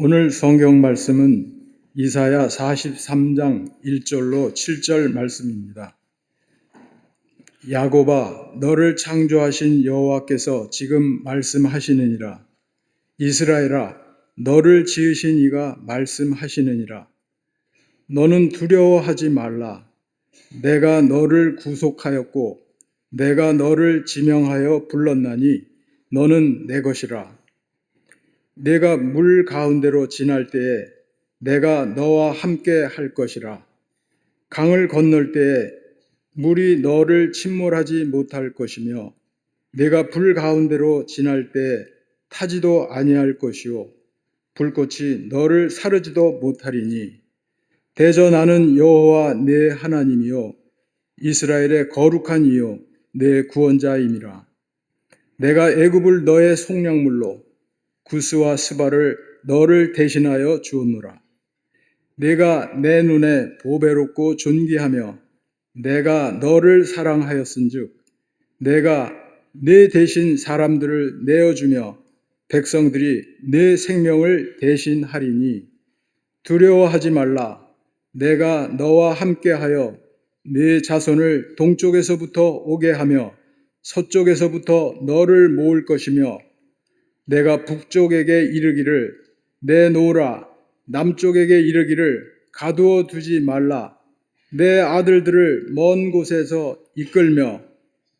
오늘 성경 말씀은 이사야 43장 1절로 7절 말씀입니다. 야곱아, 너를 창조하신 여호와께서 지금 말씀하시느니라. 이스라엘아, 너를 지으신 이가 말씀하시느니라. 너는 두려워하지 말라. 내가 너를 구속하였고 내가 너를 지명하여 불렀나니 너는 내 것이라. 내가 물 가운데로 지날 때에 내가 너와 함께 할 것이라. 강을 건널 때에 물이 너를 침몰하지 못할 것이며 내가 불 가운데로 지날 때에 타지도 아니할 것이요 불꽃이 너를 사르지도 못하리니 대저 나는 여호와 내 하나님이요 이스라엘의 거룩한 이요 내 구원자임이라. 내가 애굽을 너의 속량물로 구스와 스바를 너를 대신하여 주었노라. 내가 내 눈에 보배롭고 존귀하며 내가 너를 사랑하였은즉 내가 네 대신 사람들을 내어주며 백성들이 네 생명을 대신하리니 두려워하지 말라. 내가 너와 함께하여 네 자손을 동쪽에서부터 오게 하며 서쪽에서부터 너를 모을 것이며 내가 북쪽에게 이르기를 내놓으라. 남쪽에게 이르기를 가두어 두지 말라. 내 아들들을 먼 곳에서 이끌며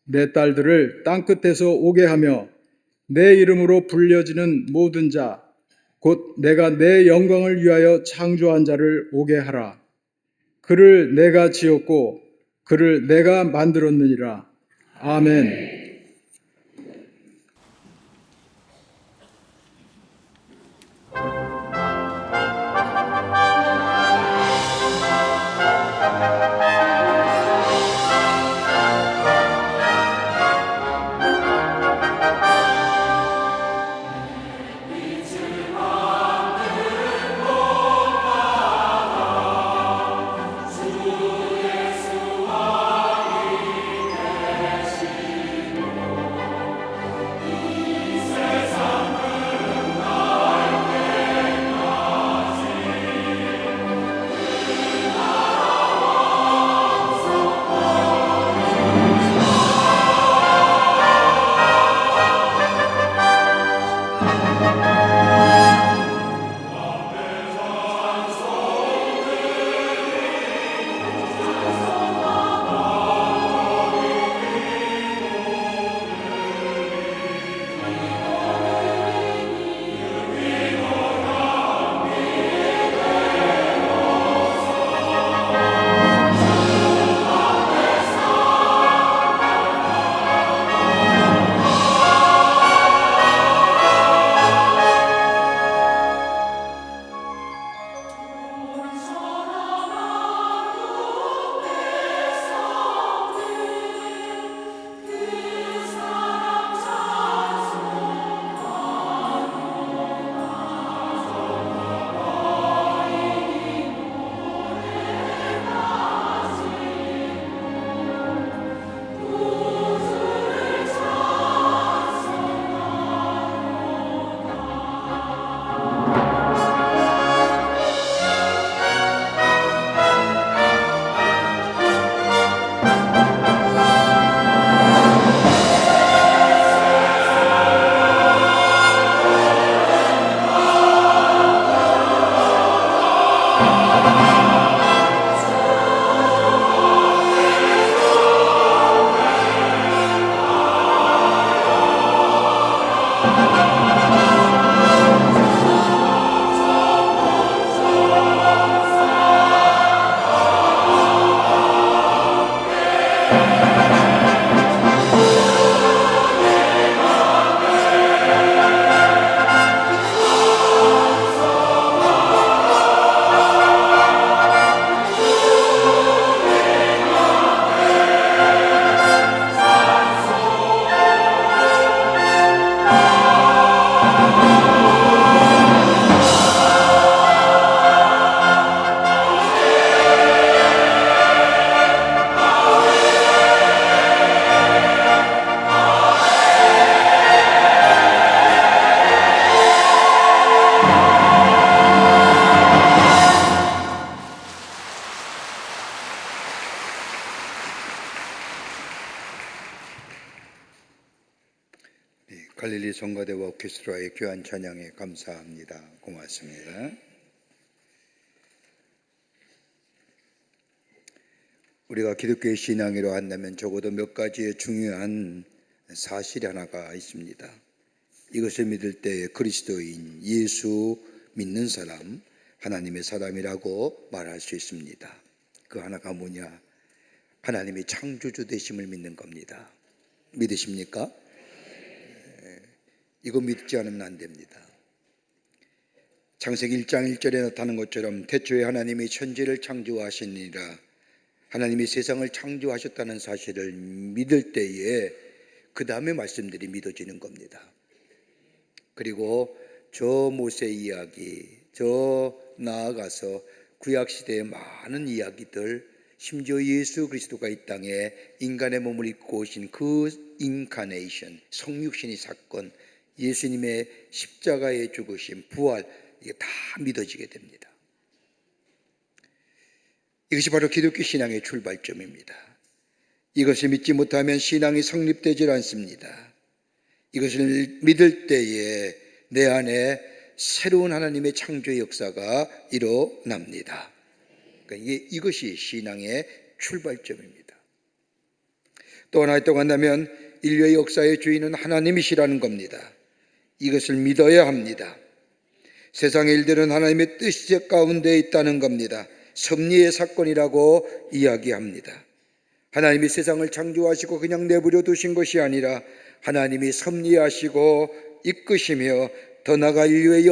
내 딸들을 땅끝에서 오게 하며 내 이름으로 불려지는 모든 자 곧 내가 내 영광을 위하여 창조한 자를 오게 하라. 그를 내가 지었고 그를 내가 만들었느니라. 아멘. 성가대와 오케스트라의 귀한 찬양에 감사합니다. 고맙습니다. 우리가 기독교의 신앙이라 한다면 적어도 몇 가지의 중요한 사실이 하나가 있습니다. 이것을 믿을 때 그리스도인, 예수 믿는 사람, 하나님의 사람이라고 말할 수 있습니다. 그 하나가 뭐냐? 하나님이 창조주 되심을 믿는 겁니다. 믿으십니까? 이거 믿지 않으면 안 됩니다. 창세기 1장 1절에 나타난 것처럼 태초에 하나님이 천지를 창조하시니라, 하나님이 세상을 창조하셨다는 사실을 믿을 때에 그 다음에 말씀들이 믿어지는 겁니다. 그리고 저 모세 이야기, 저 나아가서 구약시대의 많은 이야기들, 심지어 예수 그리스도가 이 땅에 인간의 몸을 입고 오신 그 인카네이션, 성육신의 사건, 예수님의 십자가의 죽으심, 부활, 이게 다 믿어지게 됩니다. 이것이 바로 기독교 신앙의 출발점입니다. 이것을 믿지 못하면 신앙이 성립되질 않습니다. 이것을 믿을 때에 내 안에 새로운 하나님의 창조의 역사가 일어납니다. 그러니까 이것이 신앙의 출발점입니다. 또 하나 또 간다면 인류의 역사의 주인은 하나님이시라는 겁니다. 이것을 믿어야 합니다. 세상의 일들은 하나님의 뜻 가운데 있다는 겁니다. 섭리의 사건이라고 이야기합니다. 하나님이 세상을 창조하시고 그냥 내버려 두신 것이 아니라 하나님이 섭리하시고 이끄시며 더 나아가 인류의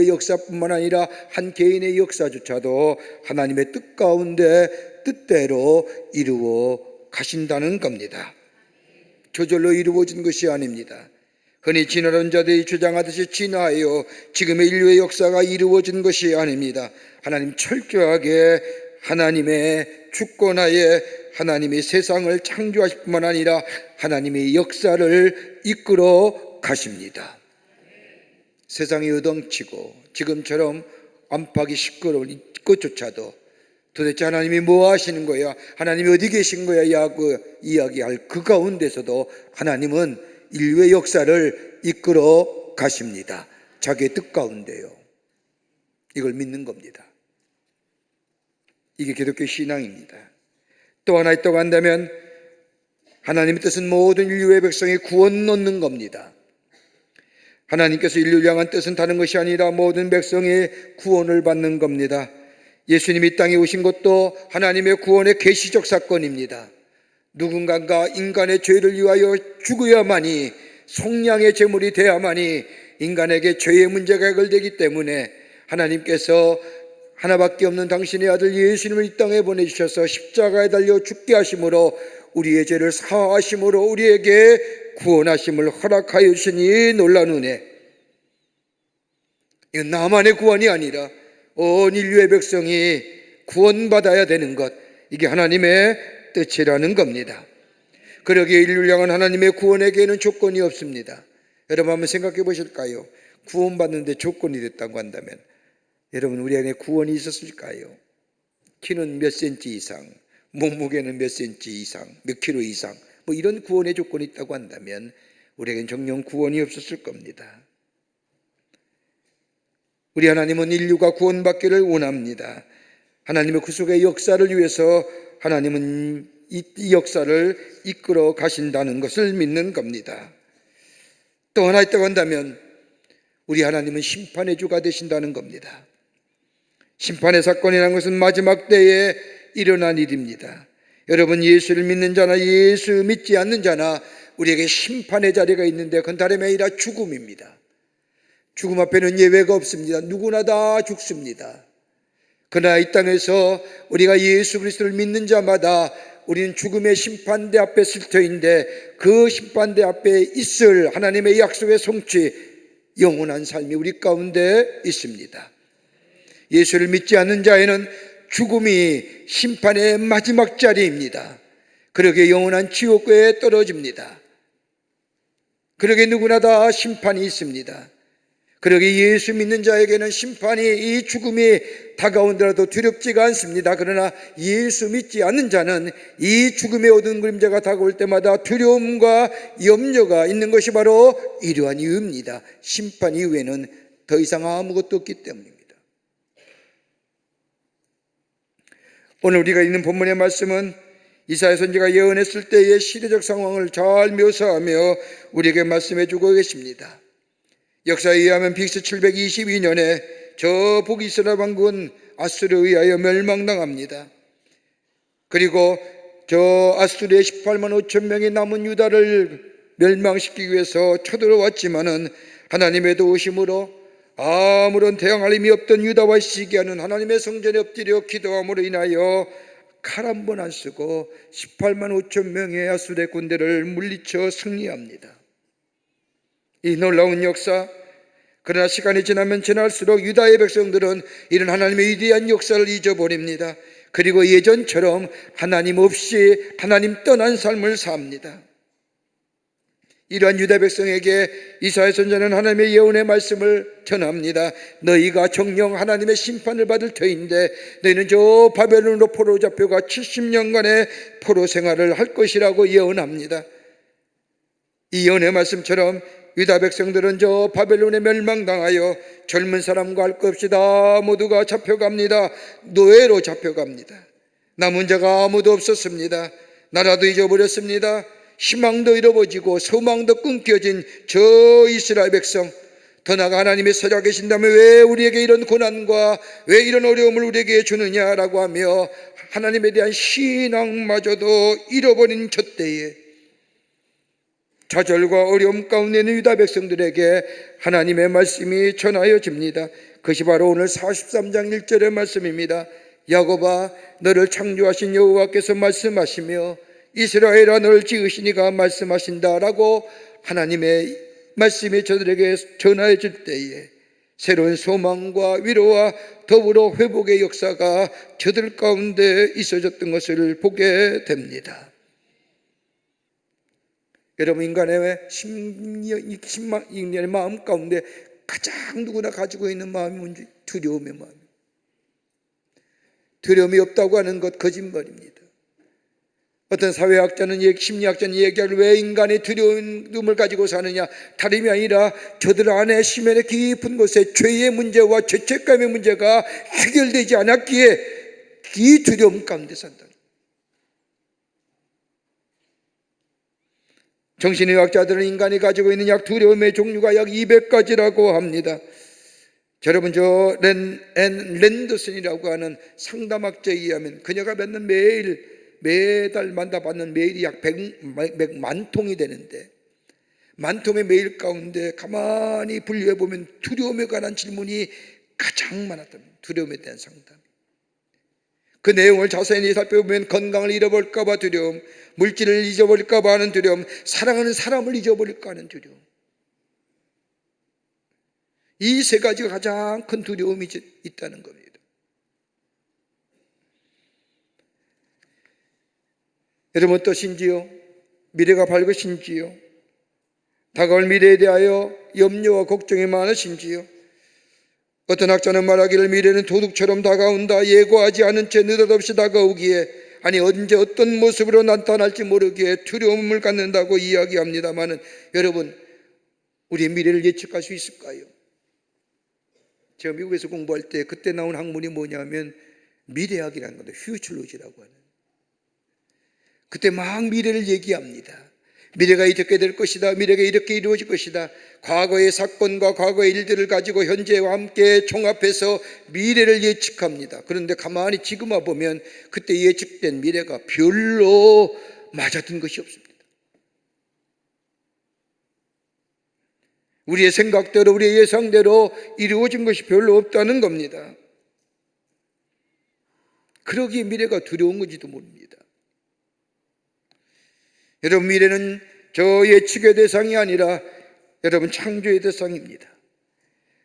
역사뿐만 아니라 한 개인의 역사조차도 하나님의 뜻 가운데 뜻대로 이루어 가신다는 겁니다. 저절로 이루어진 것이 아닙니다. 흔히 진화론 자들이 주장하듯이 진화하여 지금의 인류의 역사가 이루어진 것이 아닙니다. 하나님 철저하게 하나님의 주권하에 하나님이 세상을 창조하실 뿐만 아니라 하나님의 역사를 이끌어 가십니다. 세상이 요동치고 지금처럼 안팎이 시끄러운 것조차도 도대체 하나님이 뭐 하시는 거야? 하나님이 어디 계신 거야? 이야기할 그 가운데서도 하나님은 인류의 역사를 이끌어 가십니다. 자기의 뜻 가운데요. 이걸 믿는 겁니다. 이게 기독교 신앙입니다. 또 하나 또 간다면 하나님의 뜻은 모든 인류의 백성의 구원 넣는 겁니다. 하나님께서 인류를 향한 뜻은 다른 것이 아니라 모든 백성의 구원을 받는 겁니다. 예수님이 이 땅에 오신 것도 하나님의 구원의 계시적 사건입니다. 누군가가 인간의 죄를 위하여 죽어야만이, 속량의 제물이 되어야만이 인간에게 죄의 문제가 해결되기 때문에 하나님께서 하나밖에 없는 당신의 아들 예수님을 이 땅에 보내주셔서 십자가에 달려 죽게 하심으로 우리의 죄를 사하심으로 우리에게 구원하심을 허락하여 주시니 놀라운 은혜. 이건 나만의 구원이 아니라 온 인류의 백성이 구원받아야 되는 것, 이게 하나님의 뜻이라는 겁니다. 그러기에 인류를 향한 하나님의 구원에게는 조건이 없습니다. 여러분 한번 생각해 보실까요? 구원받는데 조건이 됐다고 한다면 여러분 우리 안에 구원이 있었을까요? 키는 몇 센치 이상, 몸무게는 몇 센치 이상, 몇 킬로 이상, 뭐 이런 구원의 조건이 있다고 한다면 우리에겐 정녕 구원이 없었을 겁니다. 우리 하나님은 인류가 구원받기를 원합니다. 하나님의 구속의 역사를 위해서 하나님은 이 역사를 이끌어 가신다는 것을 믿는 겁니다. 또 하나 있다고 한다면 우리 하나님은 심판의 주가 되신다는 겁니다. 심판의 사건이라는 것은 마지막 때에 일어난 일입니다. 여러분 예수를 믿는 자나 예수 믿지 않는 자나 우리에게 심판의 자리가 있는데 그건 다름이 아니라 죽음입니다. 죽음 앞에는 예외가 없습니다. 누구나 다 죽습니다. 그러나 이 땅에서 우리가 예수 그리스도를 믿는 자마다 우리는 죽음의 심판대 앞에 설 터인데 그 심판대 앞에 있을 하나님의 약속의 성취, 영원한 삶이 우리 가운데 있습니다. 예수를 믿지 않는 자에는 죽음이 심판의 마지막 자리입니다. 그러기에 영원한 지옥에 떨어집니다. 그러기에 누구나 다 심판이 있습니다. 그러기 예수 믿는 자에게는 심판이, 이 죽음이 다가온더라도 두렵지가 않습니다. 그러나 예수 믿지 않는 자는 이 죽음의 어두운 그림자가 다가올 때마다 두려움과 염려가 있는 것이 바로 이러한 이유입니다. 심판 이후에는 더 이상 아무것도 없기 때문입니다. 오늘 우리가 읽는 본문의 말씀은 이사야 선지자가 예언했을 때의 시대적 상황을 잘 묘사하며 우리에게 말씀해 주고 계십니다. 역사에 의하면 BC 722년에 저 북이스라엘 왕국은 아수르에 의하여 멸망당합니다. 그리고 저 아수르의 18만 5천 명의 남은 유다를 멸망시키기 위해서 쳐들어왔지만은 하나님의 도우심으로 아무런 대항할 힘이 없던 유다와 시기하는 하나님의 성전에 엎드려 기도함으로 인하여 칼 한 번 안 쓰고 18만 5천 명의 아수르의 군대를 물리쳐 승리합니다. 이 놀라운 역사, 그러나 시간이 지나면 지날수록 유다의 백성들은 이런 하나님의 위대한 역사를 잊어버립니다. 그리고 예전처럼 하나님 없이 하나님 떠난 삶을 삽니다. 이러한 유다 백성에게 이사야 선지자는 하나님의 예언의 말씀을 전합니다. 너희가 정령 하나님의 심판을 받을 터인데 너희는 저 바벨론으로 포로 잡혀가 70년간의 포로 생활을 할 것이라고 예언합니다. 이 예언의 말씀처럼 유다 백성들은 저 바벨론에 멸망당하여 젊은 사람과 할 것 없이 다 모두가 잡혀갑니다. 노예로 잡혀갑니다. 남은 자가 아무도 없었습니다. 나라도 잊어버렸습니다. 희망도 잃어버리고 소망도 끊겨진 저 이스라엘 백성, 더 나아가 하나님이 살아계신다면 왜 우리에게 이런 고난과 왜 이런 어려움을 우리에게 주느냐라고 하며 하나님에 대한 신앙마저도 잃어버린 저 때에 좌절과 어려움 가운데 있는 유다 백성들에게 하나님의 말씀이 전하여집니다. 그것이 바로 오늘 43장 1절의 말씀입니다. 야곱아, 너를 창조하신 여호와께서 말씀하시며 이스라엘아, 너를 지으시니가 말씀하신다라고 하나님의 말씀이 저들에게 전하여 줄 때에 새로운 소망과 위로와 더불어 회복의 역사가 저들 가운데 있어졌던 것을 보게 됩니다. 여러분, 인간의 인간의 마음 가운데 가장 누구나 가지고 있는 마음이 뭔지 두려움의 마음. 두려움이 없다고 하는 것 거짓말입니다. 어떤 사회학자는 심리학자는 얘기하기를 왜 인간이 두려움을 가지고 사느냐, 다름이 아니라 저들 안에 심연의 깊은 곳에 죄의 문제와 죄책감의 문제가 해결되지 않았기에 이 두려움 가운데 산다. 정신의학자들은 인간이 가지고 있는 약 두려움의 종류가 약 200가지라고 합니다. 여러분, 저 랜더슨이라고 하는 상담학자에 의하면 그녀가 맨날 매달마다 받는 메일이 약 100만 통이 되는데, 만 통의 메일 가운데 가만히 분류해 보면 두려움에 관한 질문이 가장 많았답니다. 두려움에 대한 상담. 그 내용을 자세히 살펴보면 건강을 잃어버릴까 봐 두려움, 물질을 잊어버릴까 봐 하는 두려움, 사랑하는 사람을 잊어버릴까 하는 두려움. 이 세 가지가 가장 큰 두려움이 있다는 겁니다. 여러분, 어떠신지요? 미래가 밝으신지요? 다가올 미래에 대하여 염려와 걱정이 많으신지요? 어떤 학자는 말하기를 미래는 도둑처럼 다가온다. 예고하지 않은 채 느닷없이 다가오기에, 아니 언제 어떤 모습으로 나타날지 모르기에 두려움을 갖는다고 이야기합니다마는, 여러분, 우리의 미래를 예측할 수 있을까요? 제가 미국에서 공부할 때 그때 나온 학문이 뭐냐면 미래학이라는 건데, 퓨처로지라고 하는, 그때 막 미래를 얘기합니다. 미래가 이렇게 될 것이다, 미래가 이렇게 이루어질 것이다. 과거의 사건과 과거의 일들을 가지고 현재와 함께 종합해서 미래를 예측합니다. 그런데 가만히 지금 와보면 그때 예측된 미래가 별로 맞았던 것이 없습니다. 우리의 생각대로, 우리의 예상대로 이루어진 것이 별로 없다는 겁니다. 그러기에 미래가 두려운 건지도 모릅니다. 여러분, 미래는 저 예측의 대상이 아니라 여러분 창조의 대상입니다.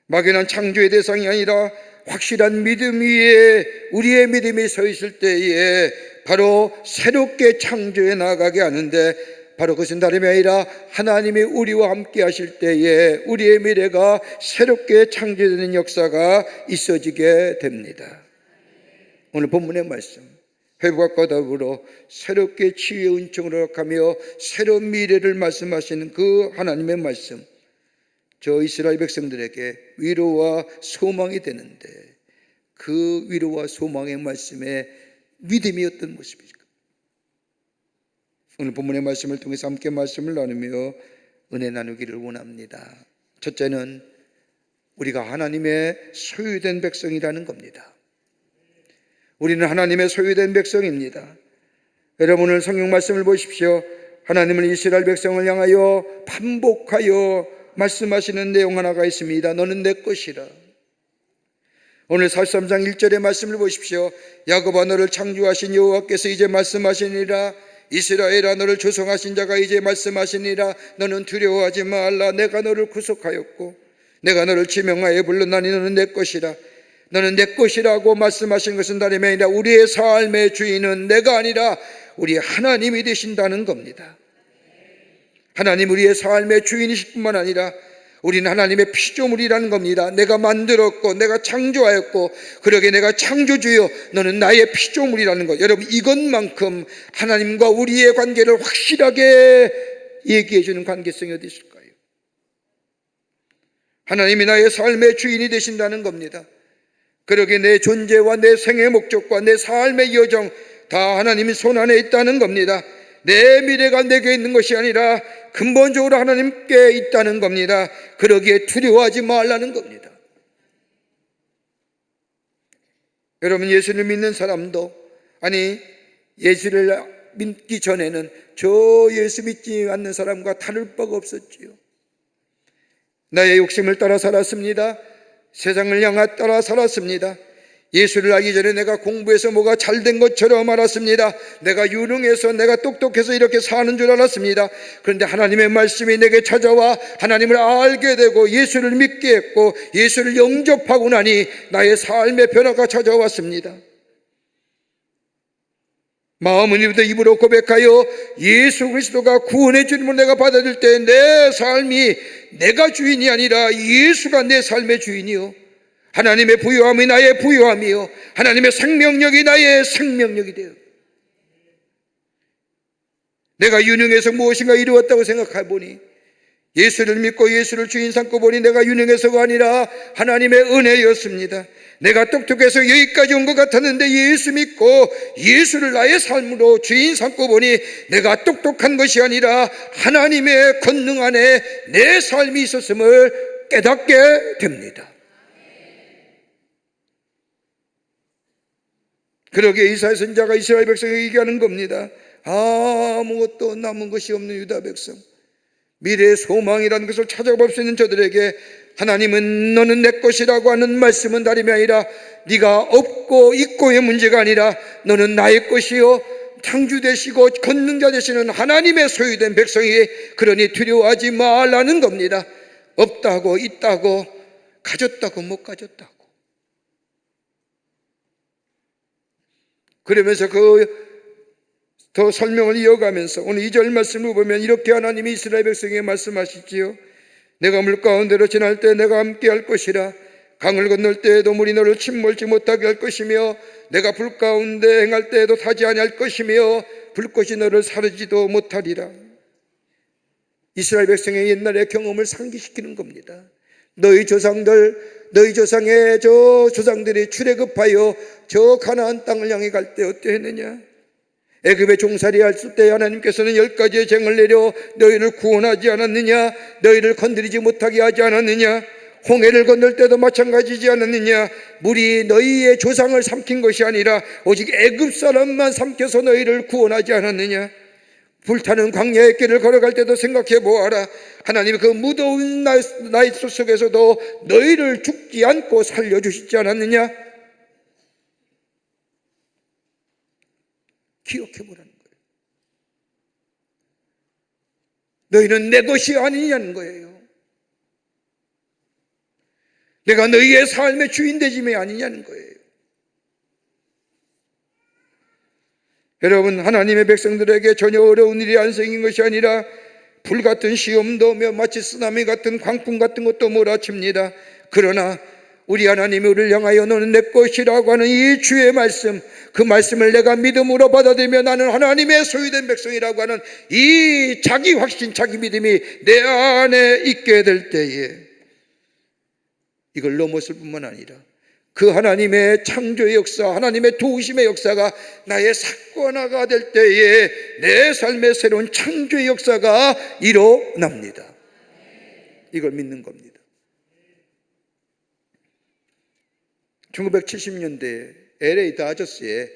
막연한 창조의 대상이 아니라 확실한 믿음 위에 우리의 믿음이 서 있을 때에 바로 새롭게 창조해 나가게 하는데 바로 그것은 다름이 아니라 하나님이 우리와 함께 하실 때에 우리의 미래가 새롭게 창조되는 역사가 있어지게 됩니다. 오늘 본문의 말씀, 회복과 더불어 새롭게 치유의 은총을 허락하며 새로운 미래를 말씀하시는 그 하나님의 말씀, 저 이스라엘 백성들에게 위로와 소망이 되는데 그 위로와 소망의 말씀에 믿음이 어떤 모습일까? 오늘 본문의 말씀을 통해서 함께 말씀을 나누며 은혜 나누기를 원합니다. 첫째는 우리가 하나님의 소유된 백성이라는 겁니다. 우리는 하나님의 소유된 백성입니다. 여러분 오늘 성경 말씀을 보십시오. 하나님은 이스라엘 백성을 향하여 반복하여 말씀하시는 내용 하나가 있습니다. 너는 내 것이라. 오늘 43장 1절의 말씀을 보십시오. 야곱아 너를 창조하신 여호와께서 이제 말씀하시니라. 이스라엘아 너를 조성하신 자가 이제 말씀하시니라. 너는 두려워하지 말라. 내가 너를 구속하였고 내가 너를 지명하여 불렀나니 너는 내 것이라. 너는 내 것이라고 말씀하신 것은 다름이 아니라 우리의 삶의 주인은 내가 아니라 우리 하나님이 되신다는 겁니다. 하나님 우리의 삶의 주인이실 뿐만 아니라 우리는 하나님의 피조물이라는 겁니다. 내가 만들었고 내가 창조하였고 그러게 내가 창조주여 너는 나의 피조물이라는 것. 여러분 이것만큼 하나님과 우리의 관계를 확실하게 얘기해 주는 관계성이 어디 있을까요? 하나님이 나의 삶의 주인이 되신다는 겁니다. 그러게 내 존재와 내 생의 목적과 내 삶의 여정 다 하나님의 손 안에 있다는 겁니다. 내 미래가 내게 있는 것이 아니라 근본적으로 하나님께 있다는 겁니다. 그러기에 두려워하지 말라는 겁니다. 여러분 예수를 믿는 사람도 아니 예수를 믿기 전에는 저 예수 믿지 않는 사람과 다를 바가 없었지요. 나의 욕심을 따라 살았습니다. 세상을 향해 따라 살았습니다. 예수를 알기 전에 내가 공부해서 뭐가 잘된 것처럼 알았습니다. 내가 유능해서 내가 똑똑해서 이렇게 사는 줄 알았습니다. 그런데 하나님의 말씀이 내게 찾아와 하나님을 알게 되고 예수를 믿게 했고 예수를 영접하고 나니 나의 삶의 변화가 찾아왔습니다. 마음은 입으로 입으로 고백하여 예수 그리스도가 구원의 주님을 내가 받아들일 때 내 삶이 내가 주인이 아니라 예수가 내 삶의 주인이요 하나님의 부요함이 나의 부요함이요 하나님의 생명력이 나의 생명력이 돼요. 내가 유능해서 무엇인가 이루었다고 생각해 보니 예수를 믿고 예수를 주인 삼고 보니 내가 유능해서가 아니라 하나님의 은혜였습니다. 내가 똑똑해서 여기까지 온 것 같았는데 예수 믿고 예수를 나의 삶으로 주인 삼고 보니 내가 똑똑한 것이 아니라 하나님의 권능 안에 내 삶이 있었음을 깨닫게 됩니다. 그러기에 이사야 선지자가 이스라엘 백성에게 얘기하는 겁니다. 아무것도 남은 것이 없는 유다 백성, 미래의 소망이라는 것을 찾아볼 수 있는 저들에게 하나님은 너는 내 것이라고 하는 말씀은 다름이 아니라 네가 없고 있고의 문제가 아니라 너는 나의 것이요 창조되시고 권능자 되시는 하나님의 소유된 백성이 그러니 두려워하지 말라는 겁니다. 없다고 있다고 가졌다고 못 가졌다고 그러면서 더 설명을 이어가면서 오늘 2절 말씀을 보면 이렇게 하나님이 이스라엘 백성에게 말씀하시지요. 내가 물 가운데로 지날 때 내가 함께 할 것이라. 강을 건널 때에도 물이 너를 침몰지 못하게 할 것이며 내가 불 가운데 행할 때에도 타지 아니할 것이며 불꽃이 너를 사르지도 못하리라. 이스라엘 백성의 옛날의 경험을 상기시키는 겁니다. 너희 조상의 저 조상들이 출애굽하여 저 가나안 땅을 향해 갈 때 어떻게 했느냐? 애굽에 종살이 했을 때 하나님께서는 10가지의 쟁을 내려 너희를 구원하지 않았느냐? 너희를 건드리지 못하게 하지 않았느냐? 홍해를 건널 때도 마찬가지지 않았느냐? 물이 너희의 조상을 삼킨 것이 아니라 오직 애굽 사람만 삼켜서 너희를 구원하지 않았느냐? 불타는 광야의 길을 걸어갈 때도 생각해 보아라. 하나님이 그 무더운 나이 속에서도 너희를 죽지 않고 살려주시지 않았느냐? 기억해 보라는 거예요. 너희는 내 것이 아니냐는 거예요. 내가 너희의 삶의 주인 되짐이 아니냐는 거예요. 여러분, 하나님의 백성들에게 전혀 어려운 일이 안 생긴 것이 아니라 불같은 시험도 오며 마치 쓰나미 같은 광풍 같은 것도 몰아칩니다. 그러나 우리 하나님이 우리를 향하여 너는 내 것이라고 하는 이 주의 말씀, 그 말씀을 내가 믿음으로 받아들이며 나는 하나님의 소유된 백성이라고 하는 이 자기 확신, 자기 믿음이 내 안에 있게 될 때에 이걸 넘었을 뿐만 아니라 그 하나님의 창조의 역사, 하나님의 도우심의 역사가 나의 사건화가 될 때에 내 삶의 새로운 창조의 역사가 일어납니다. 이걸 믿는 겁니다. 1970년대 LA 다저스에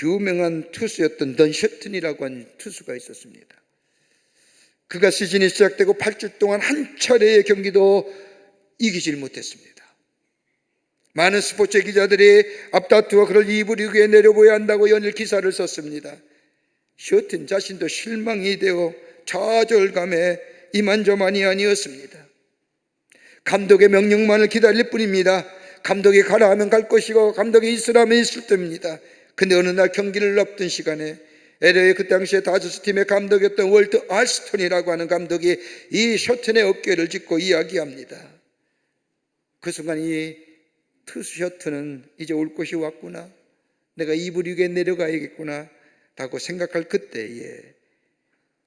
유명한 투수였던 던 셔튼이라고 하는 투수가 있었습니다. 그가 시즌이 시작되고 8주 동안 한 차례의 경기도 이기질 못했습니다. 많은 스포츠 기자들이 앞다투어 그를 2부 리그에 내려보야 한다고 연일 기사를 썼습니다. 셔튼 자신도 실망이 되어 좌절감에 이만저만이 아니었습니다. 감독의 명령만을 기다릴 뿐입니다. 감독이 가라 하면 갈 것이고 감독이 있으라면 있을 때입니다. 근데 어느 날 경기를 앞둔 시간에 LA 그 당시에 다저스 팀의 감독이었던 월트 알스톤이라고 하는 감독이 이 셔튼의 어깨를 짚고 이야기합니다. 그 순간 이 투수 셔튼은 이제 올 것이 왔구나, 내가 2부 리그에 내려가야겠구나 라고 생각할 그때에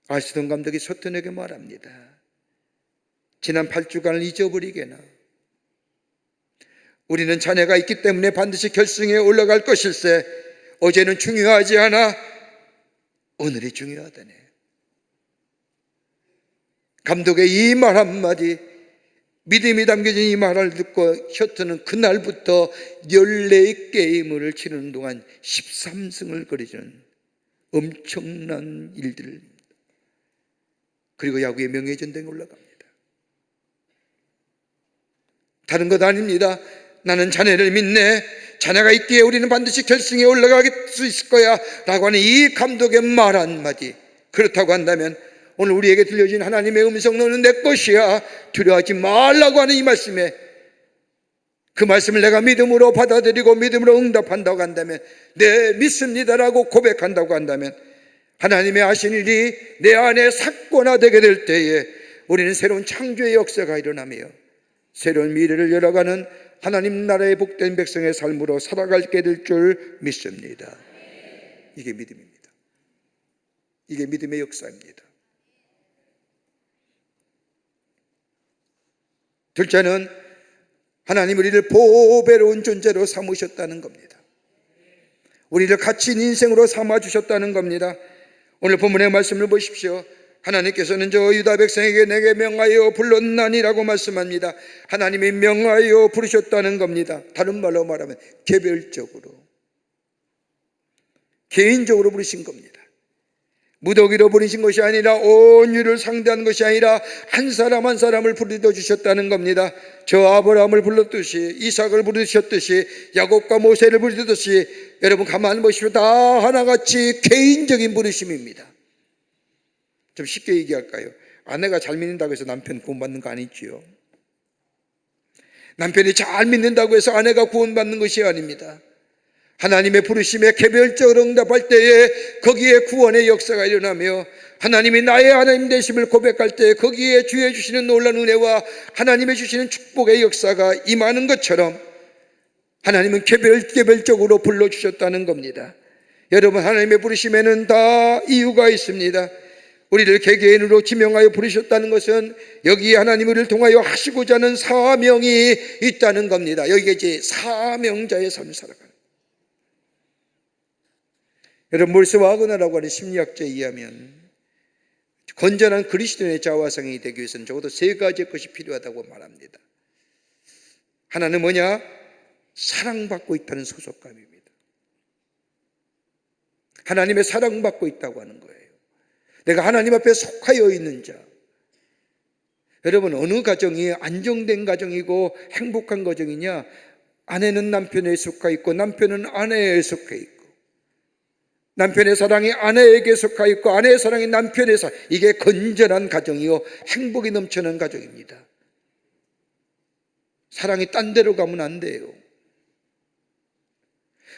알스톤 감독이 셔튼에게 말합니다. 지난 8주간을 잊어버리게나. 우리는 자네가 있기 때문에 반드시 결승에 올라갈 것일세. 어제는 중요하지 않아, 오늘이 중요하다네. 감독의 이 말 한마디, 믿음이 담겨진 이 말을 듣고 셔튼은 그날부터 14게임을 치르는 동안 13승을 거리는 엄청난 일들을, 그리고 야구의 명예전당에 올라갑니다. 다른 것 아닙니다. 나는 자네를 믿네, 자네가 있기에 우리는 반드시 결승에 올라갈 수 있을 거야 라고 하는 이 감독의 말 한마디, 그렇다고 한다면 오늘 우리에게 들려진 하나님의 음성, 너는 내 것이야, 두려워하지 말라고 하는 이 말씀에, 그 말씀을 내가 믿음으로 받아들이고 믿음으로 응답한다고 한다면, 네 믿습니다라고 고백한다고 한다면, 하나님의 하신 일이 내 안에 사건화되게 될 때에 우리는 새로운 창조의 역사가 일어나며 새로운 미래를 열어가는 하나님 나라의 복된 백성의 삶으로 살아가게 될 줄 믿습니다. 이게 믿음입니다. 이게 믿음의 역사입니다. 둘째는 하나님 우리를 보배로운 존재로 삼으셨다는 겁니다. 우리를 갇힌 인생으로 삼아주셨다는 겁니다. 오늘 본문의 말씀을 보십시오. 하나님께서는 저 유다 백성에게 내게 명하여 불렀나니라고 말씀합니다. 하나님이 명하여 부르셨다는 겁니다. 다른 말로 말하면 개별적으로, 개인적으로 부르신 겁니다. 무더기로 부르신 것이 아니라 온 인류를 상대하는 것이 아니라 한 사람 한 사람을 부르짖어 주셨다는 겁니다. 저 아브라함을 불렀듯이, 이삭을 부르셨듯이, 야곱과 모세를 부르듯이, 여러분 가만히 보시면 다 하나같이 개인적인 부르심입니다. 좀 쉽게 얘기할까요? 아내가 잘 믿는다고 해서 남편 구원받는 거 아니지요. 남편이 잘 믿는다고 해서 아내가 구원받는 것이 아닙니다. 하나님의 부르심에 개별적으로 응답할 때에 거기에 구원의 역사가 일어나며, 하나님이 나의 하나님 되심을 고백할 때에 거기에 주의 주시는 놀라운 은혜와 하나님의 주시는 축복의 역사가 임하는 것처럼 하나님은 개별적으로 불러주셨다는 겁니다. 여러분, 하나님의 부르심에는 다 이유가 있습니다. 우리를 개개인으로 지명하여 부르셨다는 것은 여기에 하나님 우리를 통하여 하시고자 하는 사명이 있다는 겁니다. 여기에 이제 사명자의 삶을 살아가는, 여러분, 몰세 와그너라고 하는 심리학자에 의하면 건전한 그리스도인의 자화상이 되기 위해서는 적어도 3가지의 것이 필요하다고 말합니다. 하나는 뭐냐? 사랑받고 있다는 소속감입니다. 하나님의 사랑받고 있다고 하는 거예요. 내가 하나님 앞에 속하여 있는 자. 여러분, 어느 가정이 안정된 가정이고 행복한 가정이냐? 아내는 남편에 속해 있고 남편은 아내에 속해 있고, 남편의 사랑이 아내에게 속해 있고 아내의 사랑이 남편의 사랑, 이게 건전한 가정이요 행복이 넘치는 가정입니다. 사랑이 딴 데로 가면 안 돼요.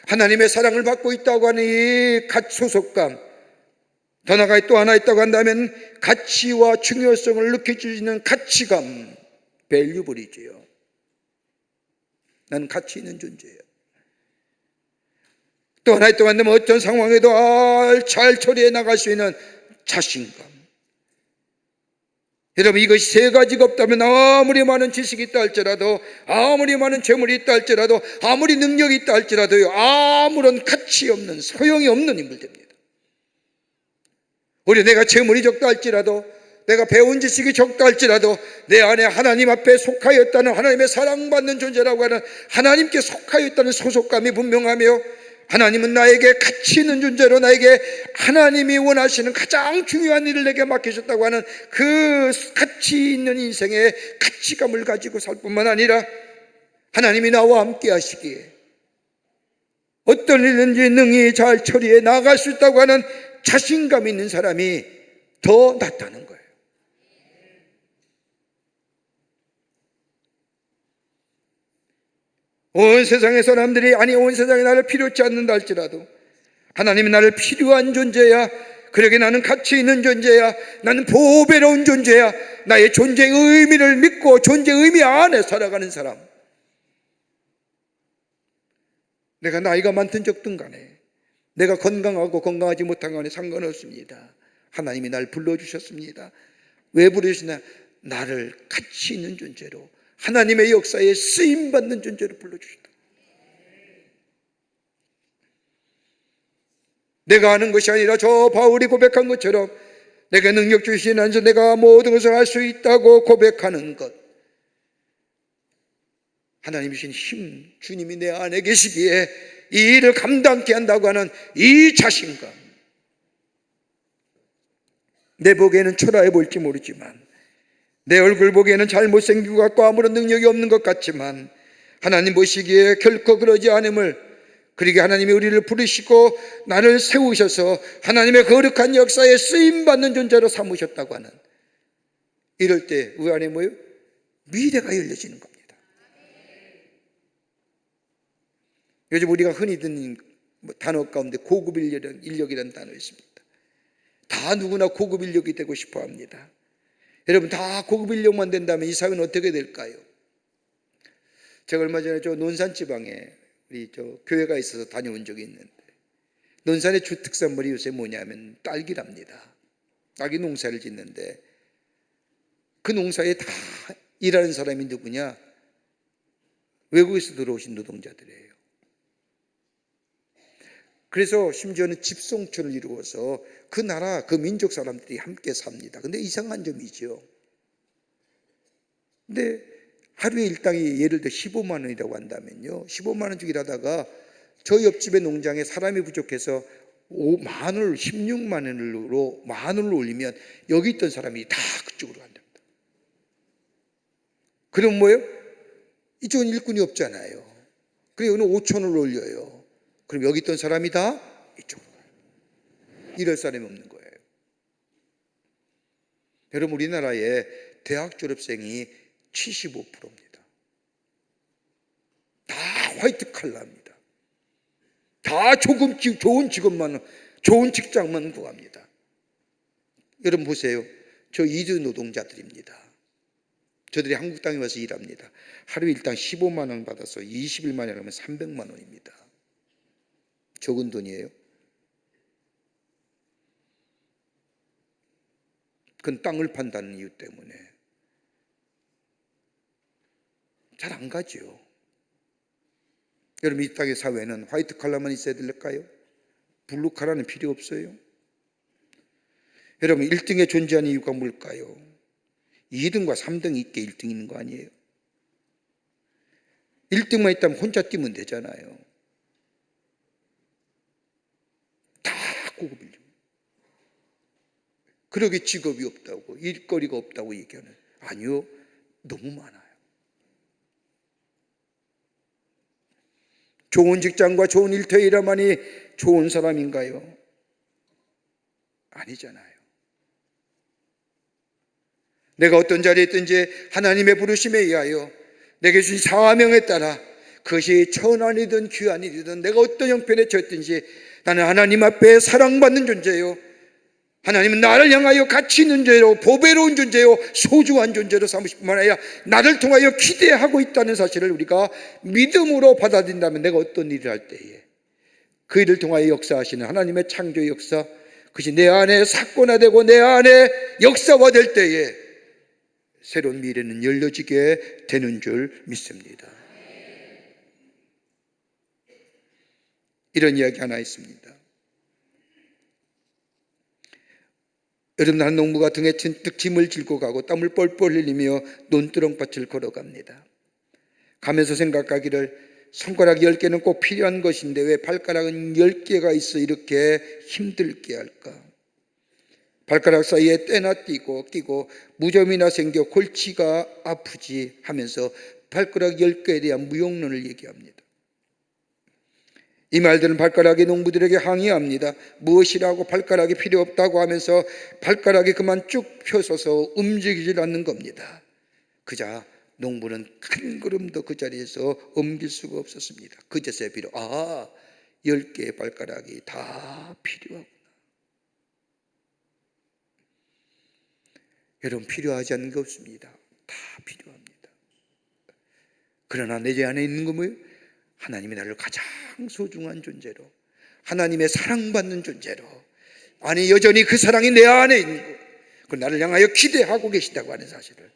하나님의 사랑을 받고 있다고 하는 이 소속감, 더 나아가 또 하나 있다고 한다면 가치와 중요성을 느껴주는 가치감, 밸류블이지요. 나는 가치 있는 존재예요. 또 하나 있다고 한다면 어떤 상황에도 잘 처리해 나갈 수 있는 자신감. 여러분, 이것이 세 가지가 없다면 아무리 많은 지식이 있다 할지라도, 아무리 많은 재물이 있다 할지라도, 아무리 능력이 있다 할지라도요, 아무런 가치 없는, 소용이 없는 인물입니다. 우리 내가 재물이 적다 할지라도, 내가 배운 지식이 적다 할지라도, 내 안에 하나님 앞에 속하였다는, 하나님의 사랑받는 존재라고 하는, 하나님께 속하였다는 소속감이 분명하며, 하나님은 나에게 가치 있는 존재로, 나에게 하나님이 원하시는 가장 중요한 일을 내게 맡기셨다고 하는 그 가치 있는 인생의 가치감을 가지고 살 뿐만 아니라, 하나님이 나와 함께 하시기에 어떤 일든지 능히 잘 처리해 나갈 수 있다고 하는 자신감 있는 사람이 더 낫다는 거예요. 온 세상의 사람들이, 아니 온 세상이 나를 필요치 않는다 할지라도 하나님이 나를 필요한 존재야, 그러게 나는 가치 있는 존재야, 나는 보배로운 존재야, 나의 존재의 의미를 믿고 존재의 의미 안에 살아가는 사람, 내가 나이가 많든 적든 간에, 내가 건강하고 건강하지 못한 간에 상관없습니다. 하나님이 날 불러주셨습니다. 왜 부르시나? 나를 가치 있는 존재로, 하나님의 역사에 쓰임받는 존재로 불러주셨다. 내가 아는 것이 아니라 저 바울이 고백한 것처럼 내게 능력 주신 안에서 내가 모든 것을 할 수 있다고 고백하는 것, 하나님 주신 힘, 주님이 내 안에 계시기에 이 일을 감당케 한다고 하는 이 자신감, 내 보기에는 초라해 보일지 모르지만, 내 얼굴 보기에는 잘 못생긴 것 같고 아무런 능력이 없는 것 같지만, 하나님 보시기에 결코 그러지 않음을, 그러게 하나님이 우리를 부르시고 나를 세우셔서 하나님의 거룩한 역사에 쓰임받는 존재로 삼으셨다고 하는, 이럴 때 우리 안에 뭐예요? 미래가 열려지는 겁니다. 요즘 우리가 흔히 듣는 단어 가운데 고급 인력이라는 단어 있습니다. 다 누구나 고급 인력이 되고 싶어 합니다. 여러분, 다 고급 인력만 된다면 이 사회는 어떻게 될까요? 제가 얼마 전에 저 논산 지방에 우리 저 교회가 있어서 다녀온 적이 있는데, 논산의 주특산물이 요새 뭐냐면 딸기랍니다. 딸기 농사를 짓는데 그 농사에 다 일하는 사람이 누구냐? 외국에서 들어오신 노동자들이에요. 그래서 심지어는 집성촌을 이루어서 그 나라, 그 민족 사람들이 함께 삽니다. 근데 이상한 점이죠. 근데 하루에 일당이 예를 들어 15만 원이라고 한다면요, 15만 원 주기 일하다가 저 옆집의 농장에 사람이 부족해서 마늘 16만 원으로 마늘을 올리면 여기 있던 사람이 다 그쪽으로 간답니다. 그럼 뭐예요? 이쪽은 일꾼이 없잖아요. 그리고 여기는 5천 원을 올려요. 그럼 여기 있던 사람이 다 이쪽으로 가요. 이럴 사람이 없는 거예요. 여러분, 우리나라의 대학 졸업생이 75%입니다. 다 화이트 칼라입니다. 다 좋은 직업만, 좋은 직장만 구합니다. 여러분 보세요. 저 이주 노동자들입니다. 저들이 한국 땅에 와서 일합니다. 하루 일당 15만 원 받아서 21만 원 하면 300만 원입니다. 적은 돈이에요? 그건 땅을 판다는 이유 때문에 잘 안 가죠. 여러분, 이 땅의 사회는 화이트 칼라만 있어야 될까요? 블루 칼라는 필요 없어요. 여러분, 1등에 존재하는 이유가 뭘까요? 2등과 3등 있게 1등 있는 거 아니에요? 1등만 있다면 혼자 뛰면 되잖아요. 다 고급 인력. 그러게 직업이 없다고, 일거리가 없다고 얘기하는, 아니요, 너무 많아요. 좋은 직장과 좋은 일터에 일하만이 좋은 사람인가요? 아니잖아요. 내가 어떤 자리에 있든지 하나님의 부르심에 의하여 내게 주신 사명에 따라 그것이 천안이든 귀한이든 내가 어떤 형편에 처했든지 나는 하나님 앞에 사랑받는 존재요, 하나님은 나를 향하여 가치 있는 존재로, 보배로운 존재요, 소중한 존재로 삼으실 뿐만 아니라 나를 통하여 기대하고 있다는 사실을 우리가 믿음으로 받아들인다면 내가 어떤 일을 할 때에 그 일을 통하여 역사하시는 하나님의 창조의 역사, 그것이 내 안에 사건화되고 내 안에 역사화될 때에 새로운 미래는 열려지게 되는 줄 믿습니다. 이런 이야기 하나 있습니다. 여름날 농부가 등에 잔뜩 짐을 싣고 가고 땀을 뻘뻘 흘리며 논두렁밭을 걸어갑니다. 가면서 생각하기를 손가락 10개는 꼭 필요한 것인데 왜 발가락은 10개가 있어 이렇게 힘들게 할까? 발가락 사이에 때나 끼고 무좀이나 생겨 골치가 아프지 하면서 발가락 10개에 대한 무용론을 얘기합니다. 이 말들은 발가락의 농부들에게 항의합니다. 무엇이라고 발가락이 필요 없다고 하면서 발가락이 그만 쭉 펴서서 움직이질 않는 겁니다. 그자 농부는 한 걸음도 그 자리에서 옮길 수가 없었습니다. 그제서야 비로 10개의 발가락이 다 필요하구나. 여러분, 필요하지 않는 게 없습니다. 다 필요합니다. 그러나 내 안에 있는 건 뭐예요? 하나님이 나를 가장 소중한 존재로, 하나님의 사랑받는 존재로, 아니 여전히 그 사랑이 내 안에 있는 거, 그 나를 향하여 기대하고 계시다고 하는 사실을,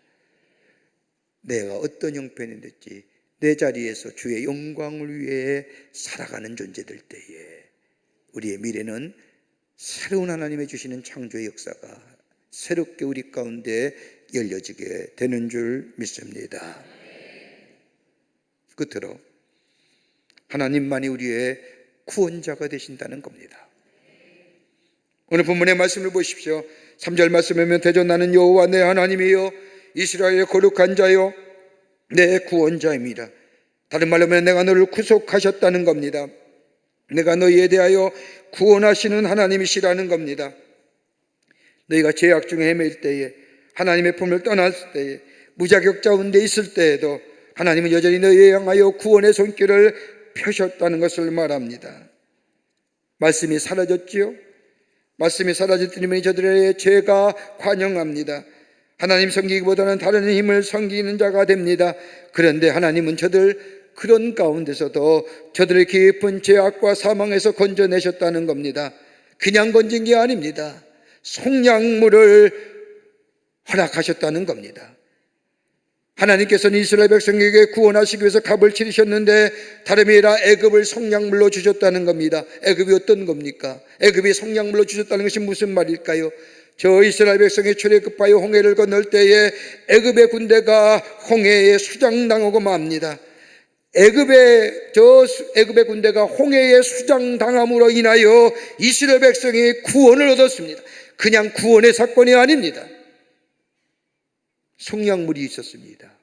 내가 어떤 형편이 됐지 내 자리에서 주의 영광을 위해 살아가는 존재들 때에 우리의 미래는 새로운 하나님의 주시는 창조의 역사가 새롭게 우리 가운데 열려지게 되는 줄 믿습니다. 끝으로 하나님만이 우리의 구원자가 되신다는 겁니다. 오늘 본문의 말씀을 보십시오. 3절 말씀에 보면 대전 나는 여호와 내 하나님이요 이스라엘의 거룩한 자요 내 구원자입니다. 다른 말로 하면 내가 너를 구속하셨다는 겁니다. 내가 너희에 대하여 구원하시는 하나님이시라는 겁니다. 너희가 죄악 중에 헤맬 때에, 하나님의 품을 떠났을 때에, 무자격 가운데 있을 때에도 하나님은 여전히 너희에 향하여 구원의 손길을 펴셨다는 것을 말합니다. 말씀이 사라졌지요? 말씀이 사라졌더니 저들의 죄가 관영합니다. 하나님 섬기기보다는 다른 힘을 섬기는 자가 됩니다. 그런데 하나님은 저들 그런 가운데서도 저들의 깊은 죄악과 사망에서 건져내셨다는 겁니다. 그냥 건진 게 아닙니다. 속량물을 허락하셨다는 겁니다. 하나님께서는 이스라엘 백성에게 구원하시기 위해서 값을 치르셨는데 다름이 아니라 애굽을 속량물로 주셨다는 겁니다. 애굽이 어떤 겁니까? 애굽이 속량물로 주셨다는 것이 무슨 말일까요? 저 이스라엘 백성이 출애굽하여 홍해를 건널 때에 애굽의 군대가 홍해에 수장당하고 맙니다. 애굽의 군대가 홍해에 수장당함으로 인하여 이스라엘 백성이 구원을 얻었습니다. 그냥 구원의 사건이 아닙니다. 속량물이 있었습니다.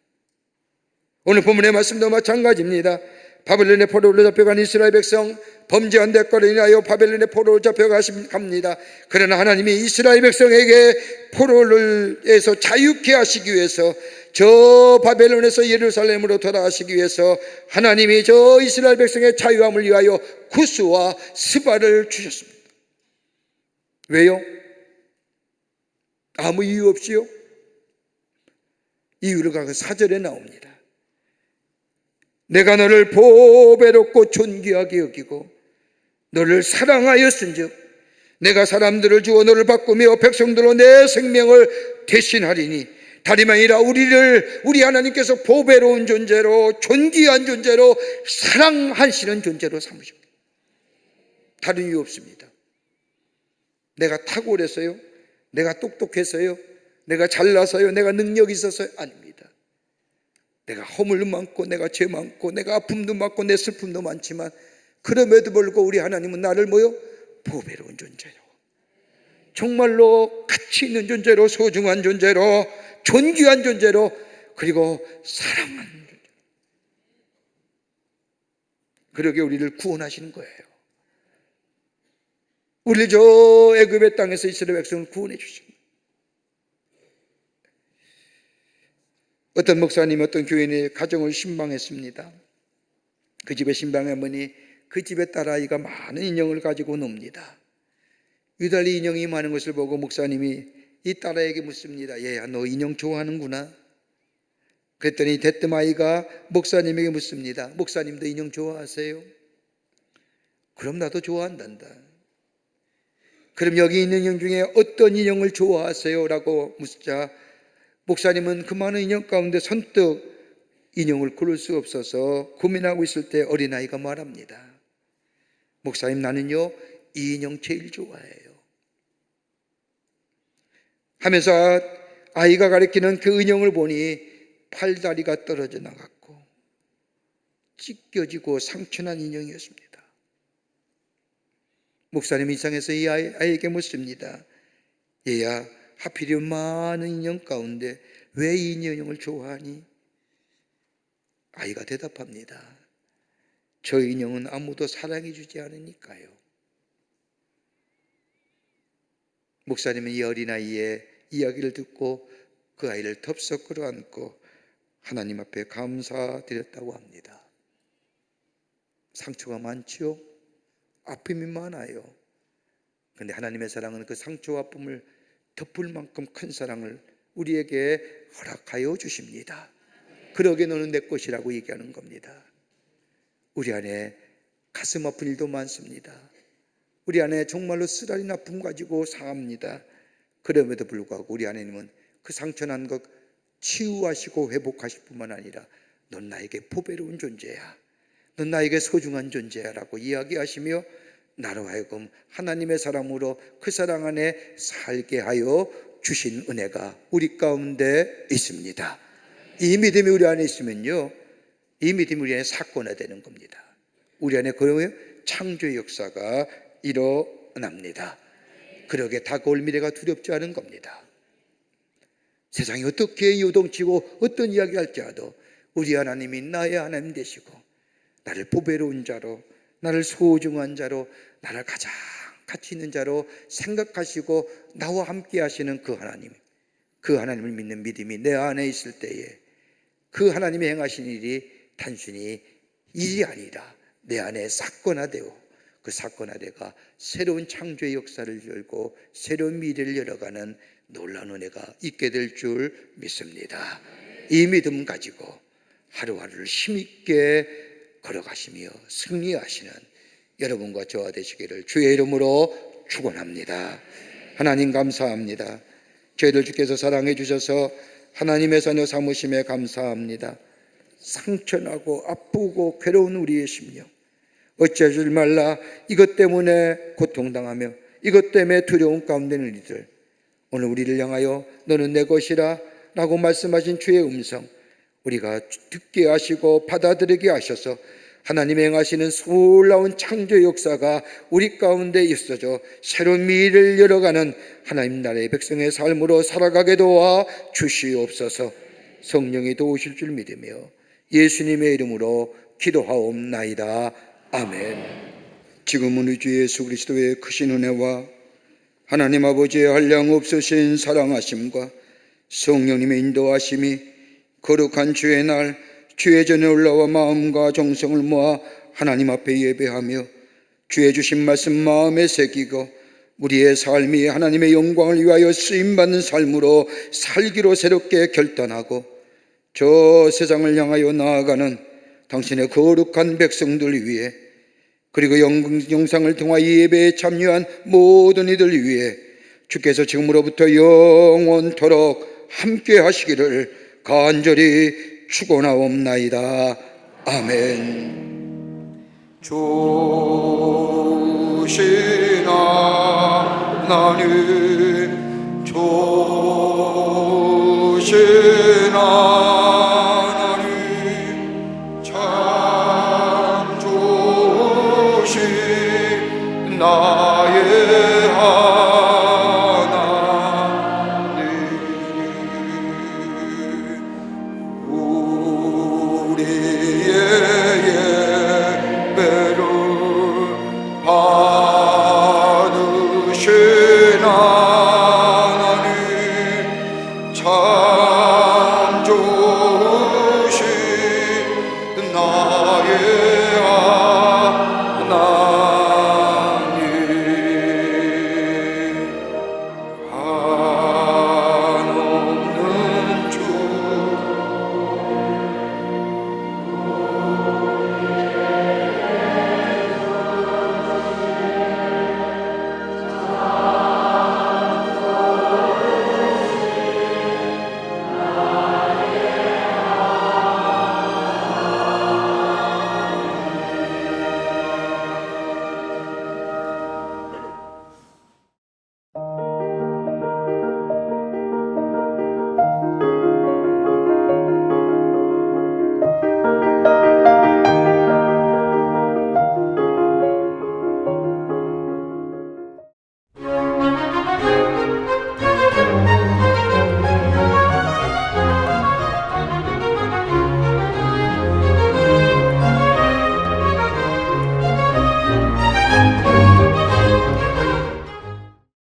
오늘 본문의 말씀도 마찬가지입니다. 바벨론의 포로로 잡혀간 이스라엘 백성, 범죄한 대가로 인하여 바벨론의 포로로 잡혀갑니다. 그러나 하나님이 이스라엘 백성에게 포로를에서 자유케 하시기 위해서, 저 바벨론에서 예루살렘으로 돌아가시기 위해서 하나님이 저 이스라엘 백성의 자유함을 위하여 구스와 스바를 주셨습니다. 왜요? 아무 이유 없이요? 이유를 가서 4절에 나옵니다. 내가 너를 보배롭고 존귀하게 여기고 너를 사랑하였은즉 내가 사람들을 주어 너를 바꾸며 백성들로 내 생명을 대신하리니, 다름 아니라 우리 하나님께서 보배로운 존재로, 존귀한 존재로, 사랑하시는 존재로 삼으십니다. 다른 이유 없습니다. 내가 탁월해서요, 내가 똑똑해서요, 내가 잘나서요, 내가 능력이 있어서요, 아닙니다. 내가 허물도 많고 내가 죄 많고 내가 아픔도 많고 내 슬픔도 많지만 그럼에도 불구하고 우리 하나님은 나를 보배로운 존재로, 정말로 가치 있는 존재로, 소중한 존재로, 존귀한 존재로, 그리고 사랑하는 존재로, 그러게 우리를 구원하시는 거예요. 우리를 저 애굽의 땅에서 이스라엘 백성을 구원해 주십니다. 어떤 목사님, 어떤 교인의 가정을 신방했습니다. 그 집의 신방 어머니, 그 집의 딸아이가 많은 인형을 가지고 놉니다. 유달리 인형이 많은 것을 보고 목사님이 이 딸아이에게 묻습니다. 얘야, 너 인형 좋아하는구나? 그랬더니 대뜸 아이가 목사님에게 묻습니다. 목사님도 인형 좋아하세요? 그럼 나도 좋아한단다. 그럼 여기 있는 인형 중에 어떤 인형을 좋아하세요? 라고 묻자 목사님은 그 많은 인형 가운데 선뜻 인형을 고를 수 없어서 고민하고 있을 때 어린아이가 말합니다. 목사님, 나는요 이 인형 제일 좋아해요 하면서 아이가 가리키는 그 인형을 보니 팔다리가 떨어져 나갔고 찢겨지고 상처난 인형이었습니다. 목사님이 이상해서 이 아이에게 묻습니다. 얘야, 하필이면 많은 인형 가운데 왜 이 인형을 좋아하니? 아이가 대답합니다. 저 인형은 아무도 사랑해 주지 않으니까요. 목사님은 이 어린아이의 이야기를 듣고 그 아이를 덥석 끌어안고 하나님 앞에 감사드렸다고 합니다. 상처가 많지요? 아픔이 많아요. 그런데 하나님의 사랑은 그 상처와 아픔을 덮을 만큼 큰 사랑을 우리에게 허락하여 주십니다. 그러게 너는 내 것이라고 얘기하는 겁니다. 우리 안에 가슴 아픈 일도 많습니다. 우리 안에 정말로 쓰라린 아픔 가지고 상합니다. 그럼에도 불구하고 우리 하나님은 그 상처난 것 치유하시고 회복하실 뿐만 아니라 넌 나에게 보배로운 존재야, 넌 나에게 소중한 존재야 라고 이야기하시며 나로 하여금 하나님의 사랑으로 그 사랑 안에 살게 하여 주신 은혜가 우리 가운데 있습니다. 이 믿음이 우리 안에 있으면요, 이 믿음이 우리 안에 사건화되는 겁니다. 우리 안에 그 창조의 역사가 일어납니다. 그러게 다가올 미래가 두렵지 않은 겁니다. 세상이 어떻게 요동치고 어떤 이야기 할지라도 우리 하나님이 나의 하나님 되시고 나를 보배로운 자로, 나를 소중한 자로, 나를 가장 가치 있는 자로 생각하시고 나와 함께 하시는 그 하나님, 그 하나님을 믿는 믿음이 내 안에 있을 때에 그 하나님이 행하신 일이 단순히 일이 아니라 내 안에 사건화되고 그 사건화되가 새로운 창조의 역사를 열고 새로운 미래를 열어가는 놀라운 은혜가 있게 될 줄 믿습니다. 이 믿음 가지고 하루하루를 힘있게 걸어가시며 승리하시는 여러분과 저와 되시기를 주의 이름으로 축원합니다. 하나님 감사합니다. 저희들 주께서 사랑해 주셔서 하나님의 자녀 삼으심에 감사합니다. 상처나고 아프고 괴로운 우리의 심령 어찌하지 말라. 이것 때문에 고통당하며 이것 때문에 두려움 가운데 있는 이들, 오늘 우리를 향하여 너는 내 것이라 라고 말씀하신 주의 음성 우리가 듣게 하시고 받아들이게 하셔서 하나님이 행하시는 놀라운 창조 역사가 우리 가운데 있어져 새로운 미래를 열어가는 하나님 나라의 백성의 삶으로 살아가게 도와 주시옵소서. 성령이 도우실 줄 믿으며 예수님의 이름으로 기도하옵나이다. 아멘. 지금은 우리 주 예수 그리스도의 크신 은혜와 하나님 아버지의 한량없으신 사랑하심과 성령님의 인도하심이 거룩한 주의 날 주의 전에 올라와 마음과 정성을 모아 하나님 앞에 예배하며 주의 주신 말씀 마음에 새기고 우리의 삶이 하나님의 영광을 위하여 쓰임받는 삶으로 살기로 새롭게 결단하고 저 세상을 향하여 나아가는 당신의 거룩한 백성들 위해 그리고 영상을 통하 예배에 참여한 모든 이들 위해 주께서 지금으로부터 영원토록 함께 하시기를 간절히 축원하옵나이다. 아멘. 좋으신 하나님